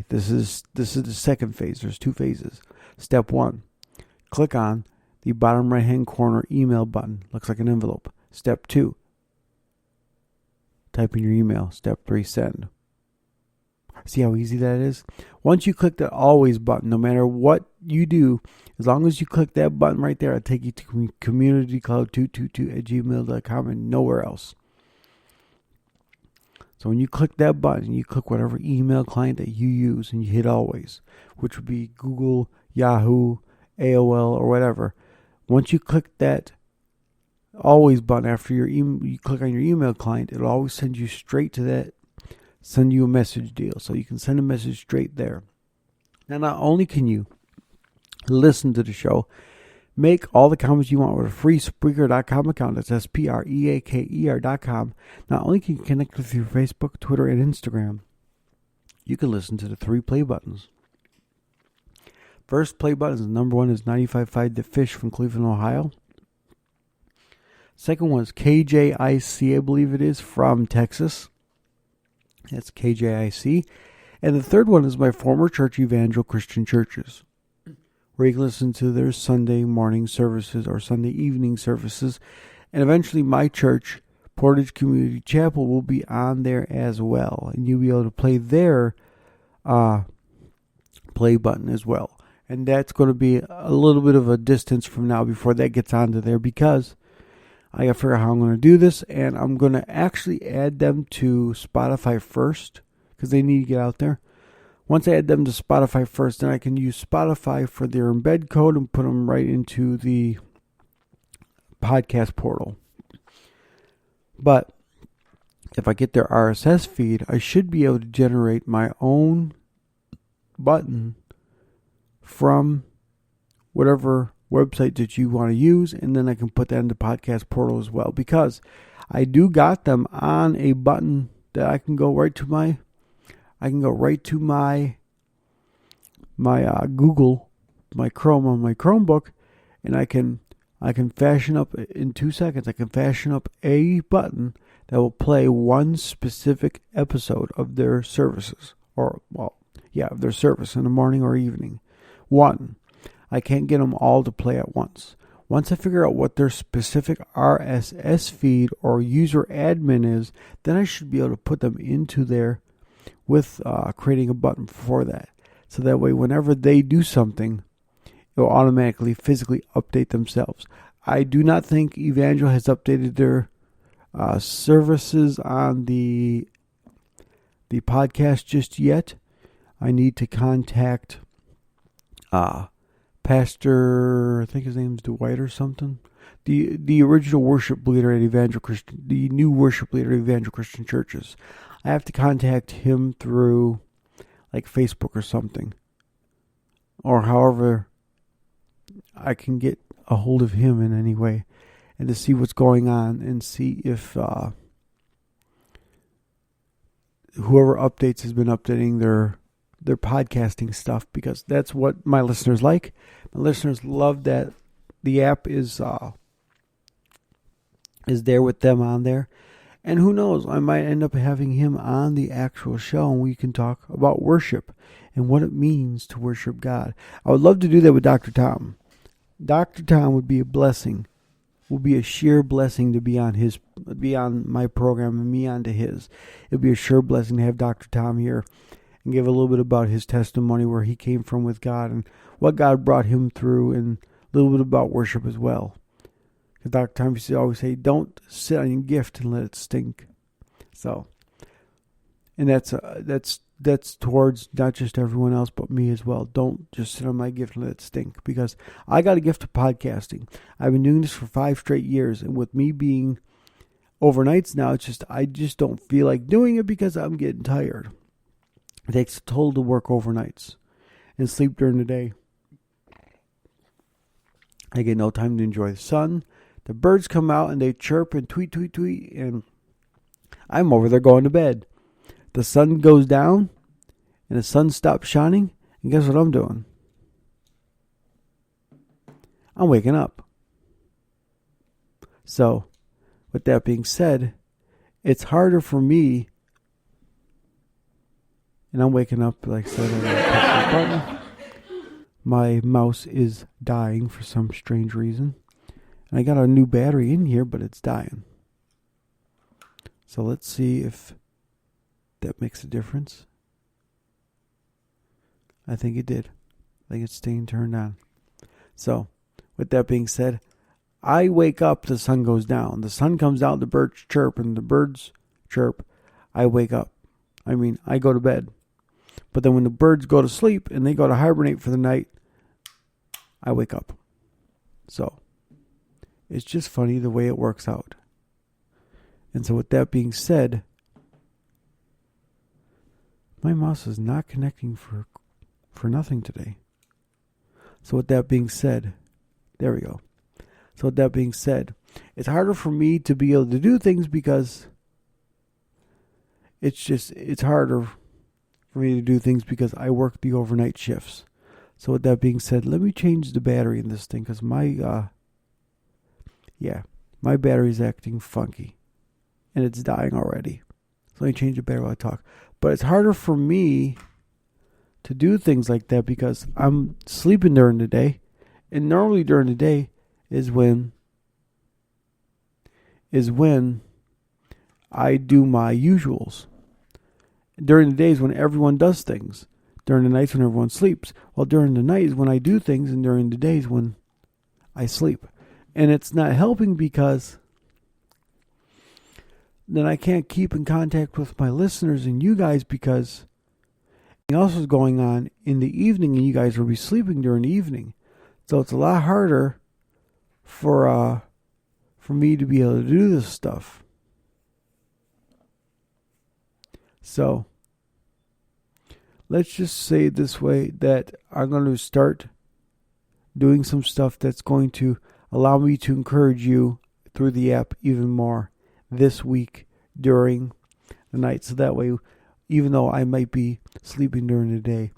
This is the second phase. There's 2 phases. Step 1, click on the bottom right-hand corner email button. Looks like an envelope. Step 2, type in your email. Step 3, send. See how easy that is? Once you click the always button, no matter what you do, as long as you click that button right there, it'll take you to communitycloud222@gmail.com and nowhere else. So when you click that button, you click whatever email client that you use and you hit always, which would be Google, Yahoo, AOL, or whatever. Once you click that always button after you click on your email client, it'll always send you straight to that, send you a message deal. So you can send a message straight there. Now, not only can you listen to the show, make all the comments you want with a free Spreaker.com account. That's Spreaker.com. Not only can you connect with your Facebook, Twitter, and Instagram, you can listen to the 3 play buttons. First play button is number 1 is 95.5 The Fish from Cleveland, Ohio. Second one is KJIC, I believe it is, from Texas. That's KJIC. And the third one is my former church, Evangel Christian Churches, where you can listen to their Sunday morning services or Sunday evening services. And eventually my church, Portage Community Chapel, will be on there as well. And you'll be able to play their play button as well. And that's going to be a little bit of a distance from now before that gets onto there, because I got to figure out how I'm going to do this. And I'm going to actually add them to Spotify first, because they need to get out there. Once I add them to Spotify first, then I can use Spotify for their embed code and put them right into the podcast portal. But if I get their RSS feed, I should be able to generate my own button from whatever website that you want to use, and then I can put that in the podcast portal as well, because I do got them on a button that I can go right to my Google, my Chrome on my Chromebook, and I can fashion up in 2 seconds. I can fashion up a button that will play one specific episode of their services, of their service in the morning or evening. One, I can't get them all to play at once. Once I figure out what their specific RSS feed or user admin is, then I should be able to put them into there with creating a button for that. So that way, whenever they do something, it will automatically physically update themselves. I do not think Evangel has updated their services on the podcast just yet. I need to contact Pastor, I think his name's Dwight or something. The original worship leader at Evangel Christian, the new worship leader at Evangel Christian Churches. I have to contact him through like Facebook or something, or however I can get a hold of him in any way, and to see what's going on and see if whoever updates has been updating their podcasting stuff, because that's what my listeners like. My listeners love that the app is there with them on there. And who knows, I might end up having him on the actual show, and we can talk about worship and what it means to worship God. I would love to do that with Dr. Tom. Dr. Tom would be a blessing. Would be a sheer blessing to be on my program and me onto his. It would be a sure blessing to have Dr. Tom here and give a little bit about his testimony, where he came from with God and what God brought him through, and a little bit about worship as well. Because Dr. Tom used to always say, don't sit on your gift and let it stink. So, and that's towards not just everyone else, but me as well. Don't just sit on my gift and let it stink, because I got a gift of podcasting. I've been doing this for 5 straight years, and with me being overnights now, I just don't feel like doing it because I'm getting tired. It takes a toll to work overnights and sleep during the day. I get no time to enjoy the sun. The birds come out and they chirp and tweet, tweet, tweet, and I'm over there going to bed. The sun goes down and the sun stops shining, and guess what I'm doing? I'm waking up. So, with that being said, it's harder for me And I'm waking up, like I said, I gotta push the button. My mouse is dying for some strange reason. And I got a new battery in here, but it's dying. So let's see if that makes a difference. I think it did. I think it's staying turned on. So, with that being said, I wake up, the sun goes down. The sun comes out, the birds chirp, and the birds chirp. I wake up. I go to bed. But then when the birds go to sleep and they go to hibernate for the night, I wake up. So, it's just funny the way it works out. And so with that being said, my mouse is not connecting for nothing today. So with that being said, there we go. So with that being said, it's harder for me to be able to do things because it's harder for me to do things because I work the overnight shifts. So with that being said, let me change the battery in this thing because my battery's acting funky and it's dying already. So let me change the battery while I talk. But it's harder for me to do things like that because I'm sleeping during the day, and normally during the day is when I do my usuals. During the days when everyone does things. During the nights when everyone sleeps. Well, during the night is when I do things, and during the days when I sleep. And it's not helping because then I can't keep in contact with my listeners and you guys because something else is going on in the evening and you guys will be sleeping during the evening. So it's a lot harder for me to be able to do this stuff. So let's just say it this way, that I'm going to start doing some stuff that's going to allow me to encourage you through the app even more this week during the night. So that way, even though I might be sleeping during the day,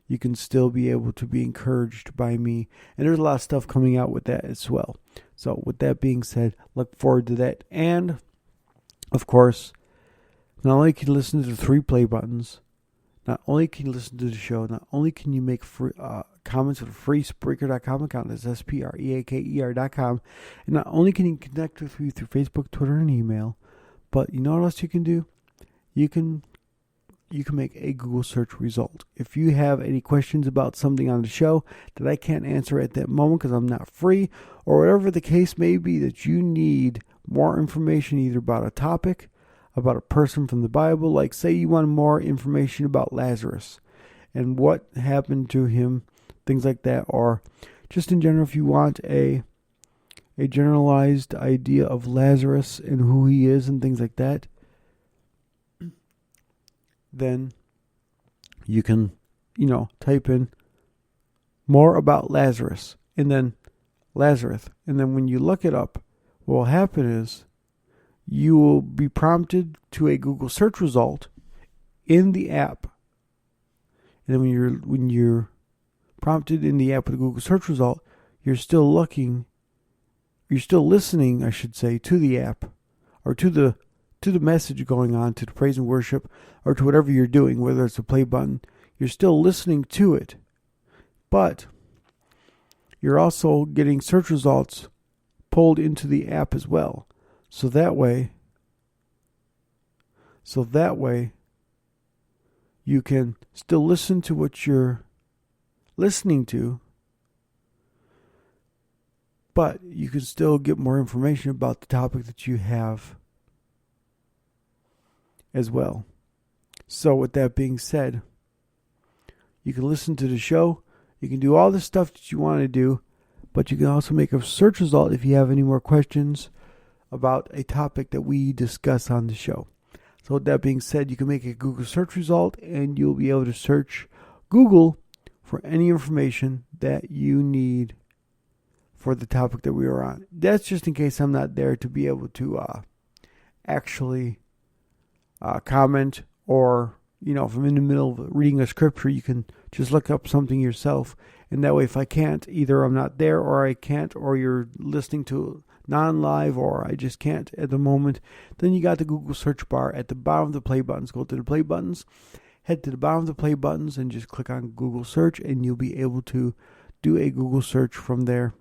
you can still be able to be encouraged by me. And there's a lot of stuff coming out with that as well. So with that being said, look forward to that. And, of course, not only can you listen to the 3 play buttons, not only can you listen to the show, not only can you make free, comments with a free Spreaker.com account, that's Spreaker.com, and not only can you connect with me through Facebook, Twitter, and email, but you know what else you can do? You can make a Google search result. If you have any questions about something on the show that I can't answer at that moment because I'm not free, or whatever the case may be, that you need more information either about a topic, about a person from the Bible, like say you want more information about Lazarus and what happened to him, things like that, or just in general if you want a generalized idea of Lazarus and who he is and things like that, then you can, type in more about Lazarus and then Lazarus. And then when you look it up, what will happen is you will be prompted to a Google search result in the app. And then when you're prompted in the app with a Google search result, you're still listening, I should say, to the app or to the message going on, to the praise and worship, or to whatever you're doing, whether it's a play button. You're still listening to it, but you're also getting search results pulled into the app as well. So that way you can still listen to what you're listening to, but you can still get more information about the topic that you have as well. So with that being said, you can listen to the show, you can do all the stuff that you want to do, but you can also make a search result if you have any more questions about a topic that we discuss on the show. So with that being said, you can make a Google search result and you'll be able to search Google for any information that you need for the topic that we are on. That's just in case I'm not there to be able to actually comment, or if I'm in the middle of reading a scripture, you can just look up something yourself, and that way if I can't, either I'm not there or I can't, or you're listening to non-live, or I just can't at the moment, then you got the Google search bar at the bottom of the play buttons. Go to the play buttons, head to the bottom of the play buttons and just click on Google search, and you'll be able to do a Google search from there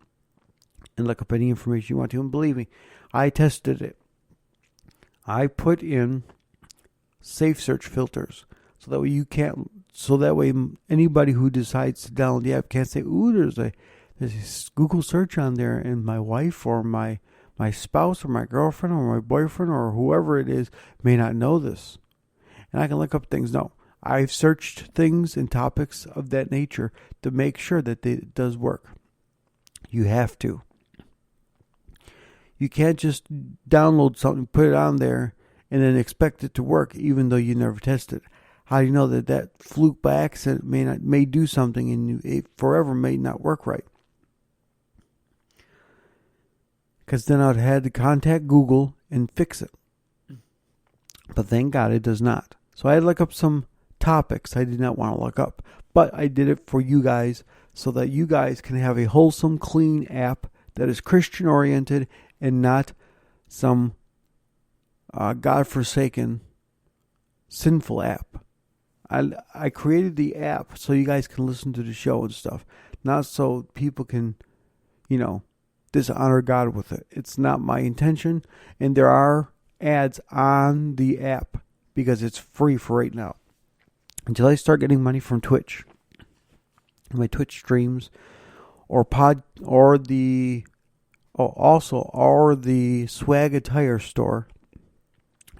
and look up any information you want to. And believe me, I tested it. I put in safe search filters so that way you can't. So that way anybody who decides to download the app can't say, "Ooh, there's a Google search on there," and my wife or my spouse or my girlfriend or my boyfriend or whoever it is may not know this. And I can look up things. No, I've searched things and topics of that nature to make sure that it does work. You have to. You can't just download something, put it on there, and then expect it to work even though you never tested it. How do you know that fluke by accident may do something and it forever may not work right? Because then I'd had to contact Google and fix it. But thank God it does not. So I had to look up some topics I did not want to look up. But I did it for you guys so that you guys can have a wholesome, clean app that is Christian-oriented and not some God-forsaken, sinful app. I created the app so you guys can listen to the show and stuff. Not so people can, dishonor God with it. It's not my intention. And there are ads on the app because it's free for right now. Until I start getting money from Twitch. My Twitch streams or the Swag Attire store.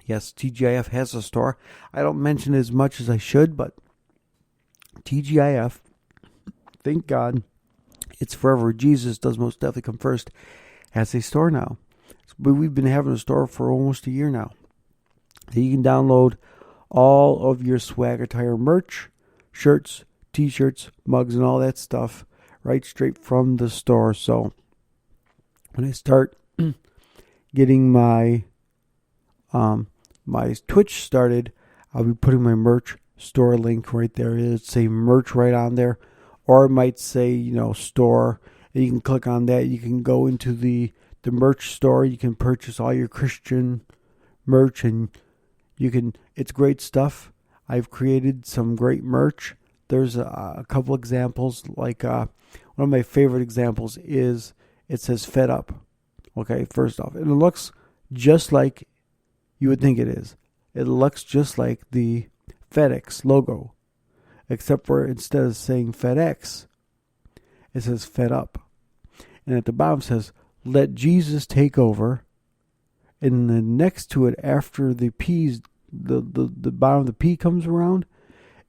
Yes, TGIF has a store. I don't mention it as much as I should, but TGIF, thank God, it's forever. Jesus does most definitely come first, has a store now. But we've been having a store for almost a year now. So you can download all of your Swag Attire merch, shirts, t-shirts, mugs, and all that stuff right straight from the store. So when I start getting my Twitch started, I'll be putting my merch store link right there. It'll say merch right on there. Or it might say, store. And you can click on that. You can go into the merch store. You can purchase all your Christian merch. And it's great stuff. I've created some great merch. There's a couple examples. Like one of my favorite examples is it says Fed Up. Okay, first off. And it looks just like you would think it is. It looks just like the FedEx logo, except for instead of saying FedEx, it says Fed Up. And at the bottom says, "Let Jesus take over." And then next to it, after the P's, the bottom of the P comes around,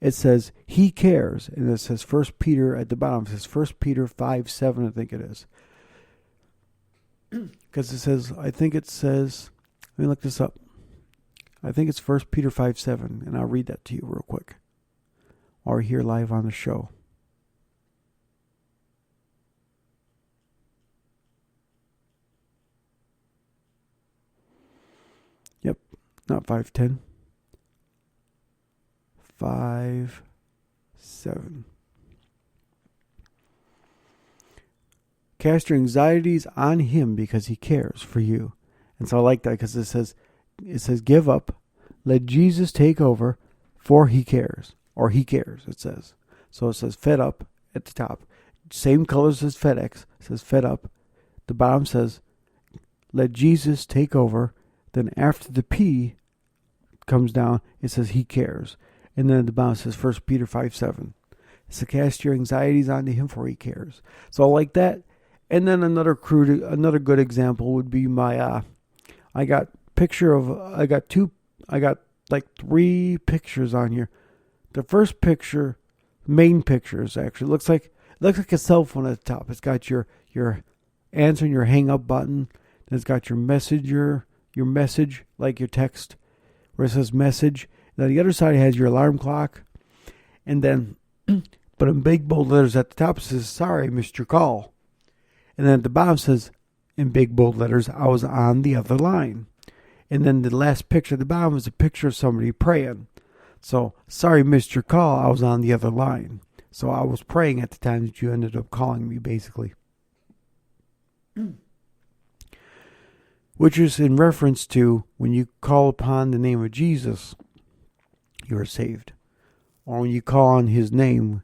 it says, "He cares." And it says 1 Peter at the bottom. It says 1 Peter 5:7, I think it is. Because let me look this up. I think it's 1 Peter 5:7, and I'll read that to you real quick. Or here live on the show. Yep, not 5:10. 5:7. Cast your anxieties on him because he cares for you. And so I like that because it says, give up, let Jesus take over, for he cares. Or he cares, it says. So it says Fed Up at the top. Same colors as FedEx. It says Fed Up. The bottom says, let Jesus take over. Then after the P comes down, it says he cares. And then at the bottom it says 1 Peter 5:7. So cast your anxieties onto him, for he cares. So I like that. And then another good example would be my I got like 3 pictures on here. The first picture, main pictures actually looks like a cell phone at the top. It's got your answering your hang up button. Then it's got your messenger, your message, like your text, where it says message. Then the other side has your alarm clock. And then, but in big bold letters at the top it says, "Sorry, missed your call." And then at the bottom says, in big bold letters, "I was on the other line." And then the last picture at the bottom is a picture of somebody praying. So, "Sorry, missed your call. I was on the other line." So I was praying at the time that you ended up calling me, basically. Which is in reference to when you call upon the name of Jesus, you are saved. or when you call on His name,